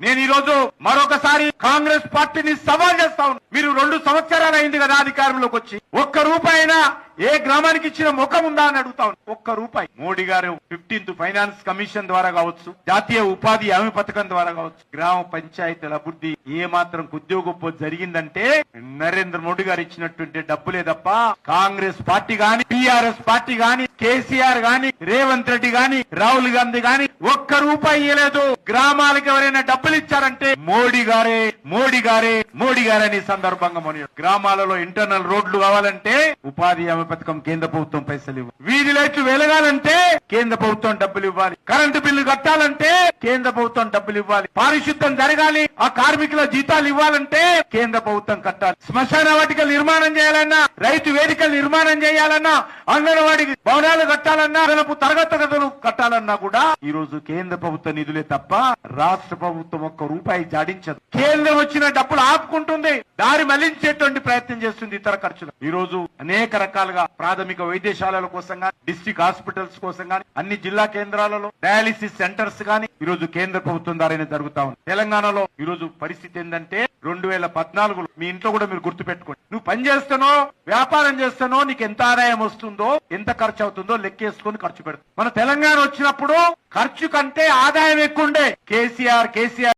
నేను ఈ రోజు మరొకసారి కాంగ్రెస్ పార్టీని సవాల్ చేస్తా ఉన్నాను. మీరు 2 సంవత్సరాలు అయింది కదా అధికారంలోకి వచ్చి, ఒక్క రూపాయి అయినా ఏ గ్రామానికి ఇచ్చిన ముఖం ఉందా అని అడుగుతా ఉన్నాను. ఒక్క రూపాయి. మోడీ గారు 15th ఫైనాన్స్ కమిషన్ ద్వారా కావచ్చు, జాతీయ ఉపాధి హామీ పథకం ద్వారా కావచ్చు, గ్రామ పంచాయతీల అభివృద్ధి ఏ మాత్రం ఉద్యోగపో జరిగిందంటే నరేంద్ర మోడీ గారు ఇచ్చినటువంటి డబ్బులే తప్ప కాంగ్రెస్ పార్టీ గాని, టిఆర్ఎస్ పార్టీ గాని, కేసీఆర్ గాని, రేవంత్ రెడ్డి గాని, రాహుల్ గాంధీ గాని ఒక్క రూపాయి ఇవ్వలేదు. గ్రామాలకు ఎవరైనా డబ్బులు ఇచ్చారంటే మోడీ గారే, మోడీ గారే, మోడీ గారని సందర్భంగా మనం గ్రామాలలో ఇంటర్నల్ రోడ్లు కావాలంటే ఉపాధి హామీ పథకం కేంద్ర ప్రభుత్వం పైసలు ఇవ్వాలి. వీధి లైట్లు వెలగాలంటే కేంద్ర ప్రభుత్వం డబ్బులు ఇవ్వాలి. కరెంటు బిల్లు కట్టాలంటే కేంద్ర ప్రభుత్వం డబ్బులు ఇవ్వాలి. పారిశుద్ధం జరగాలి, ఆ కార్మికుల జీతాలు ఇవ్వాలంటే కేంద్ర ప్రభుత్వం కట్టాలి. శ్మశాన వాటికలు నిర్మాణం చేయాలన్నా, రైతు వేదికలు నిర్మాణం చేయాలన్నా, అంగన్వాడి భవనాలు కట్టాలన్నా, అదనపు తరగతి గదులు కట్టాలన్నా కూడా ఈ రోజు కేంద్ర ప్రభుత్వ నిధులే తప్ప రాష్ట్ర ప్రభుత్వం ఒక్క రూపాయి జాడించదు. కేంద్రం వచ్చిన డబ్బులు ఆపుకుంటుంది, దారి మళ్లించేటువంటి ప్రయత్నం చేస్తుంది ఇతర ఖర్చులు. ఈ రోజు అనేక రకాలుగా ప్రాథమిక వైద్యశాలల కోసం గాని, డిస్ట్రిక్ట్ హాస్పిటల్స్ కోసం గాని, అన్ని జిల్లా కేంద్రాలలో డయాలిసిస్ సెంటర్స్ గాని ఈ రోజు కేంద్ర ప్రభుత్వం ద్వారానే జరుగుతా ఉంది. తెలంగాణలో ఈ రోజు పరిస్థితి ఏంటంటే 2014లో మీ ఇంట్లో కూడా మీరు గుర్తు పెట్టుకోండి, నువ్వు పని చేస్తానో వ్యాపారం చేస్తానో నీకు ఎంత ఆదాయం వస్తుందో, ఎంత ఖర్చు అవుతుందో లెక్కేసుకొని ఖర్చు పెడతాం. మన తెలంగాణ వచ్చినప్పుడు ఖర్చు కంటే ఆదాయం ఎక్కువ ఉండే. కేసీఆర్